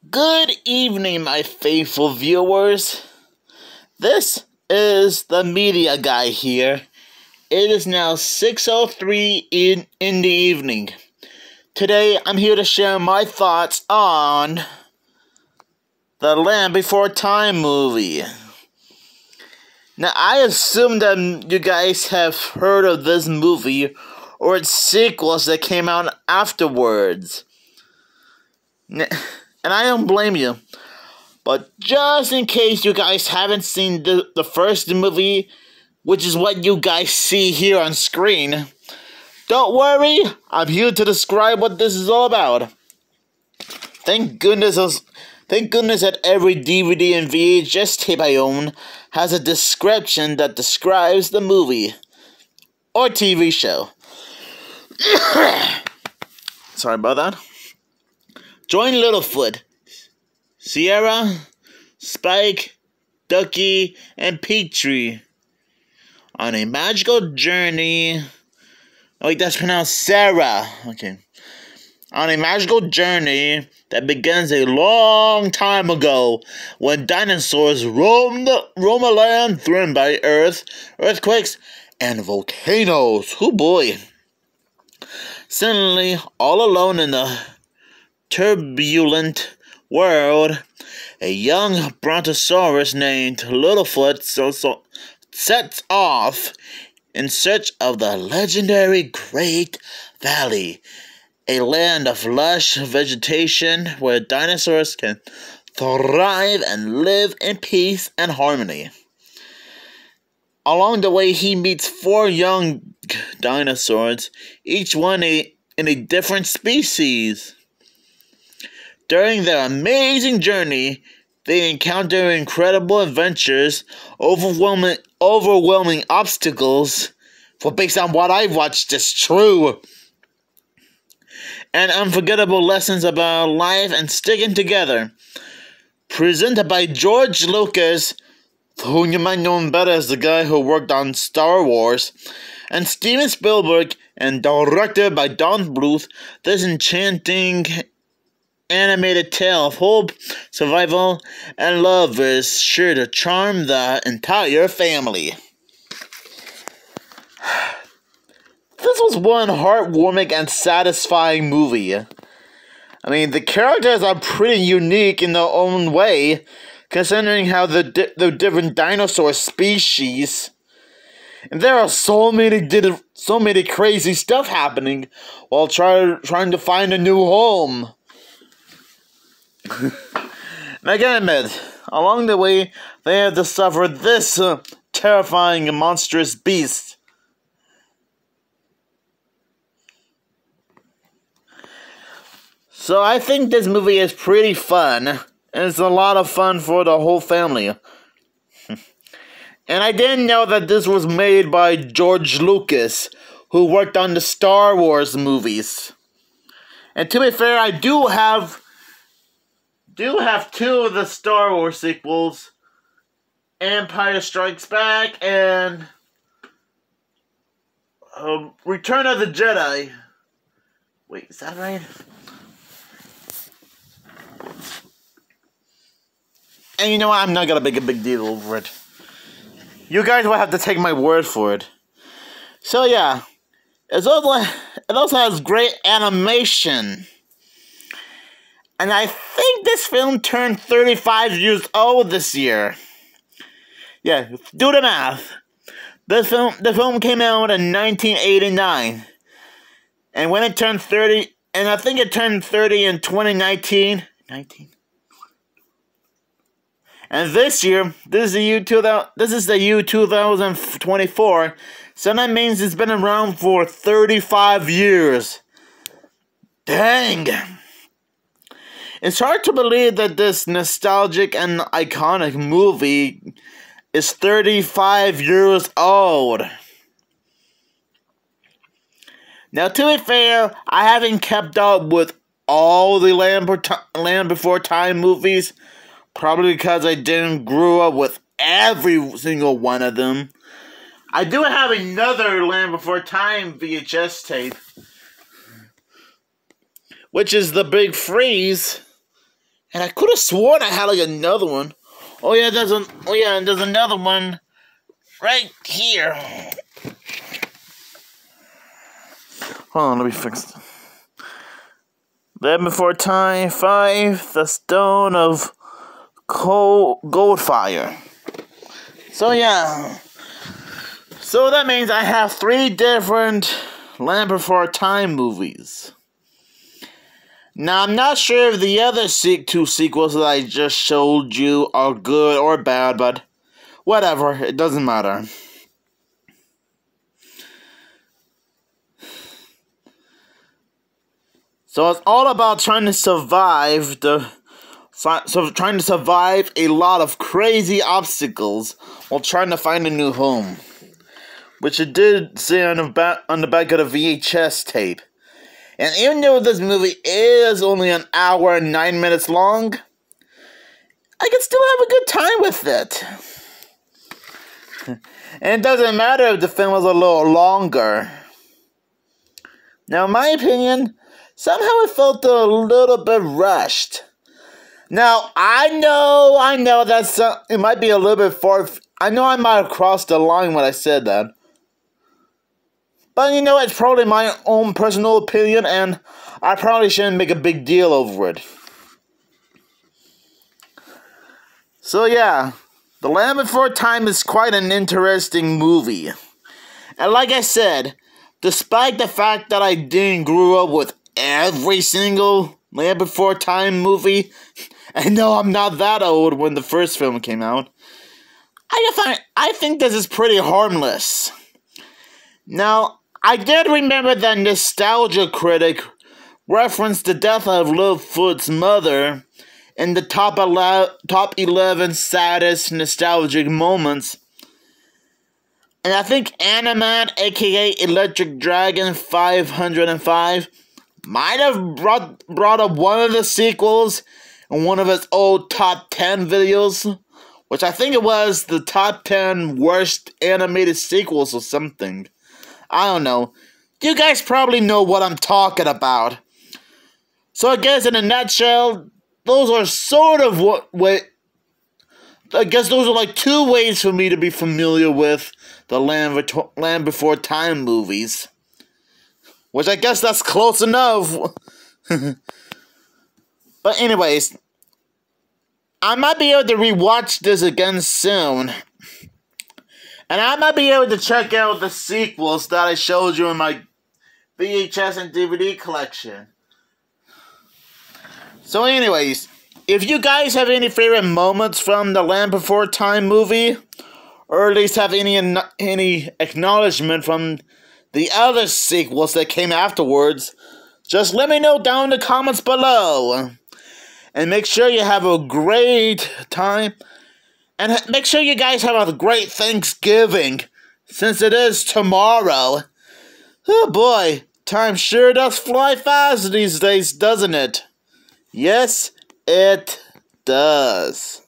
Good evening, my faithful viewers. This is the media guy here. It is now 6:03 in the evening. Today, I'm here to share my thoughts on the Land Before Time movie. Now, I assume that you guys have heard of this movie or its sequels that came out afterwards. And I don't blame you. But just in case you guys haven't seen the first movie, which is what you guys see here on screen, don't worry, I'm here to describe what this is all about. Thank goodness that every DVD and VHS tape I own has a description that describes the movie or TV show. Sorry about that. Join Littlefoot, Sierra, Spike, Ducky, and Petrie on a magical journey. Oh wait, that's pronounced Sarah. Okay. On a magical journey that begins a long time ago when dinosaurs roamed a land threatened by earthquakes, and volcanoes. Oh boy. Suddenly, all alone in the turbulent world, a young brontosaurus named Littlefoot sets off in search of the legendary Great Valley, a land of lush vegetation where dinosaurs can thrive and live in peace and harmony. Along the way, he meets 4 young dinosaurs, each one in a different species. During their amazing journey, they encounter incredible adventures, overwhelming obstacles, for based on what I've watched is true, and unforgettable lessons about life and sticking together. Presented by George Lucas, who you might know him better as the guy who worked on Star Wars, and Steven Spielberg, and directed by Don Bluth, this enchanting animated tale of hope, survival, and love is sure to charm the entire family. This was one heartwarming and satisfying movie. I mean, the characters are pretty unique in their own way, considering how the different dinosaur species. And there are so many crazy stuff happening while trying to find a new home. And I gotta admit, along the way, they have to suffer this terrifying and monstrous beast. So I think this movie is pretty fun, and it's a lot of fun for the whole family. And I didn't know that this was made by George Lucas, who worked on the Star Wars movies. And to be fair, I do have 2 of the Star Wars sequels, Empire Strikes Back and Return of the Jedi. Wait, is that right? And you know what? I'm not gonna make a big deal over it. You guys will have to take my word for it. So yeah, it also has great animation. And I think this film turned 35 years old this year. Yeah, do the math. The film came out in 1989. And when it turned 30, and I think it turned 30 in 2019. And this year, this is the year 2024. So that means it's been around for 35 years. Dang. It's hard to believe that this nostalgic and iconic movie is 35 years old. Now, to be fair, I haven't kept up with all the Land Before Time movies, probably because I didn't grow up with every single one of them. I do have another Land Before Time VHS tape, which is The Big Freeze. And I could have sworn I had like another one. Oh yeah, there's another one right here. Hold on, let me fix it. Then before time 5, the Stone of Goldfire. So yeah. So that means I have 3 different Land Before Time movies. Now, I'm not sure if the other 2 sequels that I just showed you are good or bad, but whatever, it doesn't matter. So it's all about trying to survive trying to survive a lot of crazy obstacles while trying to find a new home, which it did say on the back of the VHS tape. And even though this movie is only an hour and 9 minutes long, I can still have a good time with it. And it doesn't matter if the film was a little longer. Now, in my opinion, somehow it felt a little bit rushed. Now, I know that's it might be a little bit far. I know I might have crossed the line when I said that. But you know, it's probably my own personal opinion, and I probably shouldn't make a big deal over it. So yeah, The Land Before Time is quite an interesting movie. And like I said, despite the fact that I didn't grow up with every single Land Before Time movie, I know I'm not that old when the first film came out, I think this is pretty harmless. Now, I did remember that Nostalgia Critic referenced the death of Littlefoot's mother in the top 11 saddest nostalgic moments. And I think Animat, aka Electric Dragon 505, might have brought up one of the sequels in one of his old top 10 videos, which I think it was the top 10 worst animated sequels or something. I don't know. You guys probably know what I'm talking about. So I guess in a nutshell, those are sort of I guess those are like 2 ways for me to be familiar with the Land Before Time movies. Which I guess that's close enough. But anyways, I might be able to rewatch this again soon. And I might be able to check out the sequels that I showed you in my VHS and DVD collection. So anyways, if you guys have any favorite moments from the Land Before Time movie, or at least have any acknowledgement from the other sequels that came afterwards, just let me know down in the comments below. And make sure you have a great time. And make sure you guys have a great Thanksgiving, since it is tomorrow. Oh boy, time sure does fly fast these days, doesn't it? Yes, it does.